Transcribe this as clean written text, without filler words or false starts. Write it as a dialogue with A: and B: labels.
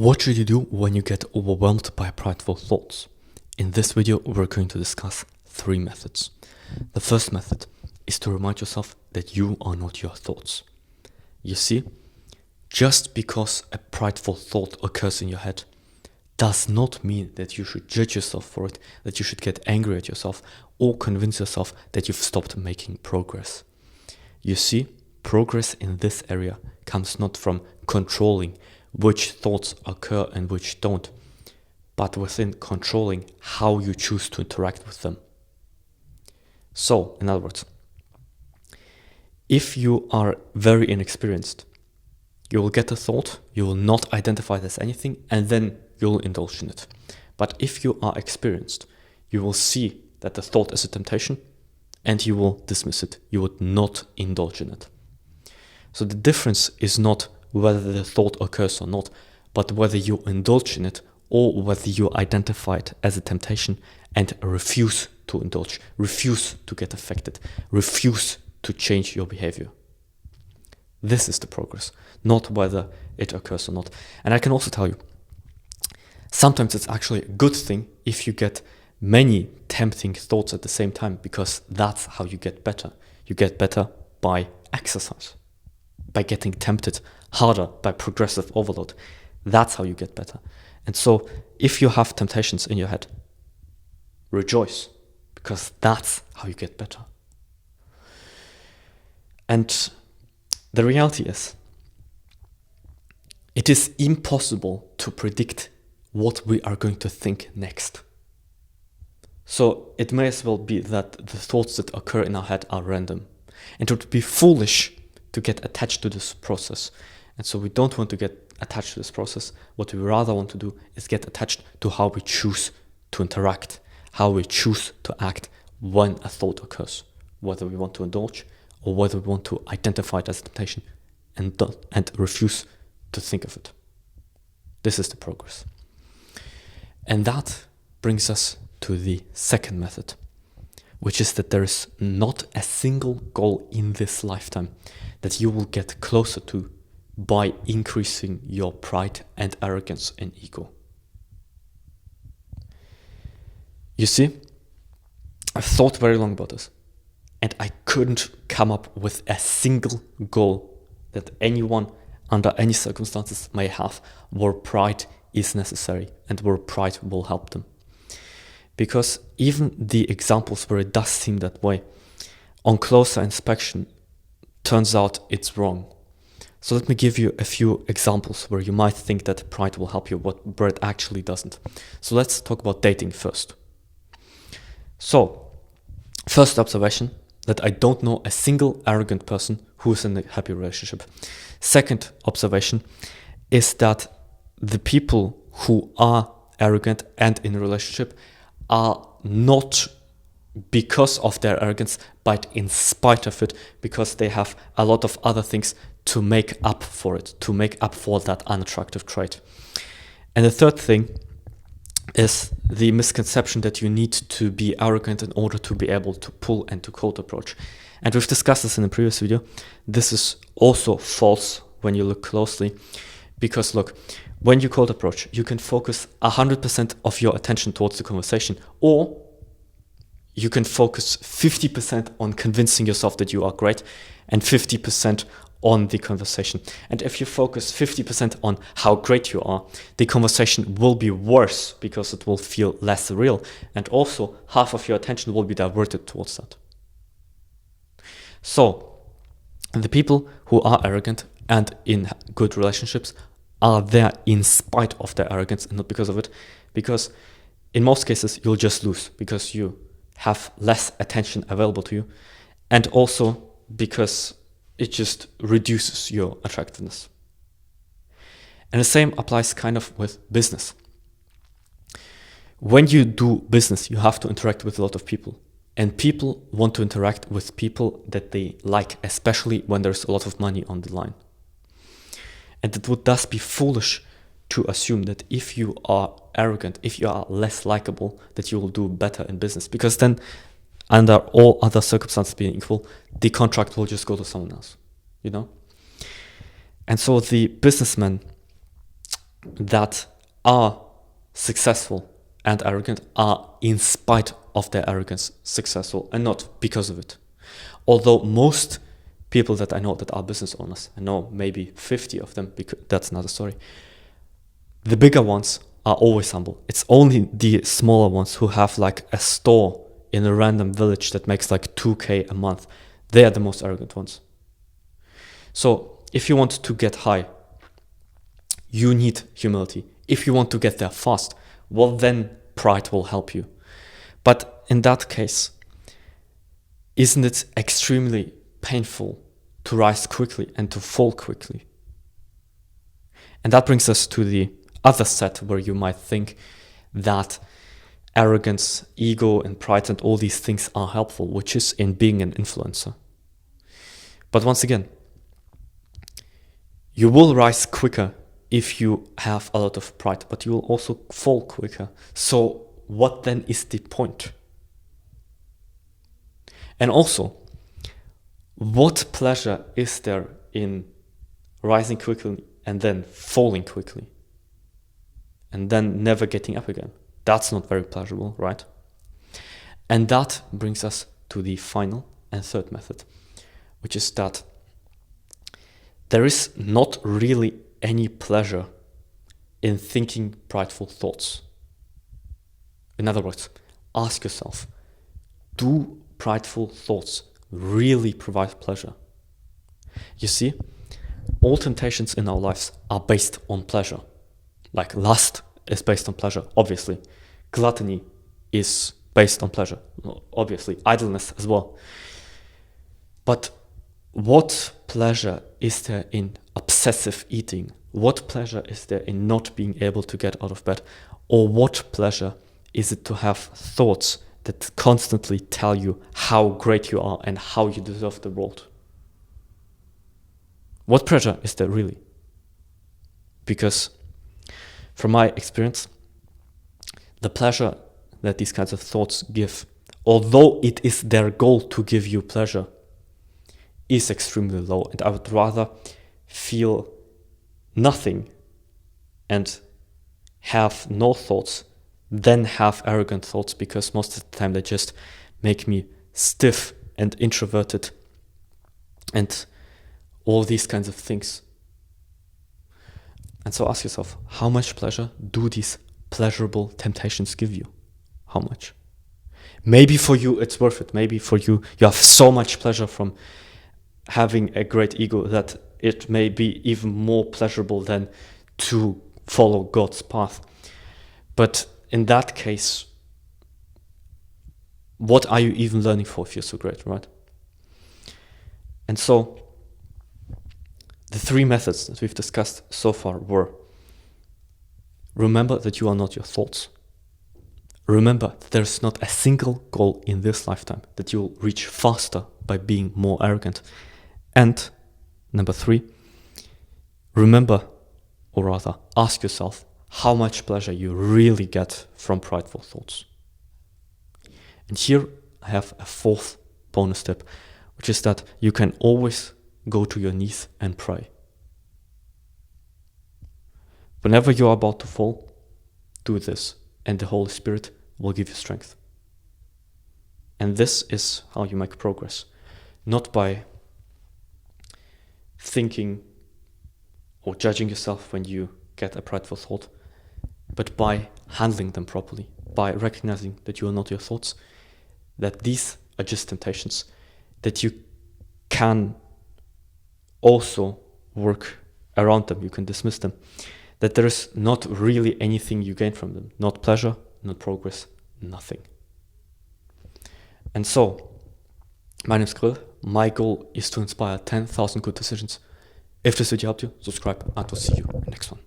A: What should you do when you get overwhelmed by prideful thoughts? In this video, we're going to discuss 3 methods. The first method is to remind yourself that you are not your thoughts. You see, just because a prideful thought occurs in your head does not mean that you should judge yourself for it, that you should get angry at yourself, or convince yourself that you've stopped making progress. You see, progress in this area comes not from controlling which thoughts occur and which don't, but within controlling how you choose to interact with them. So, in other words, if you are very inexperienced, you will get a thought, you will not identify it as anything, and then you'll indulge in it. But if you are experienced, you will see that the thought is a temptation, and you will dismiss it. You would not indulge in it. So the difference is not whether the thought occurs or not, but whether you indulge in it or whether you identify it as a temptation and refuse to indulge, refuse to get affected, refuse to change your behavior. This is the progress, not whether it occurs or not. And I can also tell you, sometimes it's actually a good thing if you get many tempting thoughts at the same time, because that's how you get better. You get better by exercise, by getting tempted harder, by progressive overload. That's how you get better. And so if you have temptations in your head, rejoice, because that's how you get better. And the reality is, it is impossible to predict what we are going to think next. So it may as well be that the thoughts that occur in our head are random. And it would be foolish to get attached to this process. And so we don't want to get attached to this process. What we rather want to do is get attached to how we choose to interact, how we choose to act when a thought occurs, whether we want to indulge or whether we want to identify it as a temptation and refuse to think of it. This is the progress. And that brings us to the second method, which is that there is not a single goal in this lifetime that you will get closer to by increasing your pride and arrogance and ego. You see, I've thought very long about this, and I couldn't come up with a single goal that anyone under any circumstances may have where pride is necessary and where pride will help them. Because even the examples where it does seem that way, on closer inspection, turns out it's wrong. So let me give you a few examples where you might think that pride will help you, but it actually doesn't. So let's talk about dating first. So, first observation, that I don't know a single arrogant person who is in a happy relationship. Second observation is that the people who are arrogant and in a relationship are not because of their arrogance, but in spite of it, because they have a lot of other things to make up for it, to make up for that unattractive trait. And the third thing is the misconception that you need to be arrogant in order to be able to pull and to cold approach. And we've discussed this in a previous video. This is also false when you look closely, because look, when you cold approach, you can focus 100% of your attention towards the conversation, or you can focus 50% on convincing yourself that you are great and 50% on the conversation. And if you focus 50% on how great you are, the conversation will be worse because it will feel less real. And also half of your attention will be diverted towards that. So the people who are arrogant and in good relationships are there in spite of their arrogance and not because of it. Because in most cases, you'll just lose because you have less attention available to you. And also because it just reduces your attractiveness. And the same applies kind of with business. When you do business, you have to interact with a lot of people. And people want to interact with people that they like, especially when there's a lot of money on the line. And it would thus be foolish to assume that if you are arrogant, if you are less likable, that you will do better in business. Because then, under all other circumstances being equal, the contract will just go to someone else, you know? And so the businessman that are successful and arrogant are, in spite of their arrogance, successful and not because of it. Although most people that I know that are business owners, I know maybe 50 of them, because that's another story, the bigger ones are always humble. It's only the smaller ones who have like a store in a random village that makes like 2K a month. They are the most arrogant ones. So if you want to get high, you need humility. If you want to get there fast, well, then pride will help you. But in that case, isn't it extremely painful to rise quickly and to fall quickly? And that brings us to the other set where you might think that arrogance, ego, and pride and all these things are helpful, which is in being an influencer. But once again, you will rise quicker if you have a lot of pride, but you will also fall quicker. So what then is the point? And also, what pleasure is there in rising quickly and then falling quickly and then never getting up again? That's not very pleasurable, right? And that brings us to the final and third method, which is that there is not really any pleasure in thinking prideful thoughts. In other words, ask yourself, do prideful thoughts really provide pleasure? You see, all temptations in our lives are based on pleasure. Like lust is based on pleasure, obviously. Gluttony is based on pleasure, obviously. Idleness as well. But what pleasure is there in obsessive eating? What pleasure is there in not being able to get out of bed? Or what pleasure is it to have thoughts that constantly tell you how great you are and how you deserve the world? What pleasure is there really? Because from my experience, the pleasure that these kinds of thoughts give, although it is their goal to give you pleasure, is extremely low. And I would rather feel nothing and have no thoughts than have arrogant thoughts, because most of the time they just make me stiff and introverted and all these kinds of things. And so ask yourself, how much pleasure do these pleasurable temptations give you? How much? Maybe for you it's worth it. Maybe for you have so much pleasure from having a great ego that it may be even more pleasurable than to follow God's path. But in that case, what are you even learning for if you're so great, right? And so the three methods that we've discussed so far were: remember that you are not your thoughts. Remember that there's not a single goal in this lifetime that you'll reach faster by being more arrogant. And number three, remember, or rather ask yourself, how much pleasure you really get from prideful thoughts. And here I have a fourth bonus tip, which is that you can always go to your knees and pray. Whenever you are about to fall, do this, and the Holy Spirit will give you strength. And this is how you make progress, not by thinking or judging yourself when you get a prideful thought, but by handling them properly, by recognizing that you are not your thoughts, that these are just temptations, that you can also work around them, you can dismiss them, that there is not really anything you gain from them, not pleasure, not progress, nothing. And so, my name is Grill. My goal is to inspire 10,000 good decisions. If this video helped you, subscribe, and I'll see you in the next one.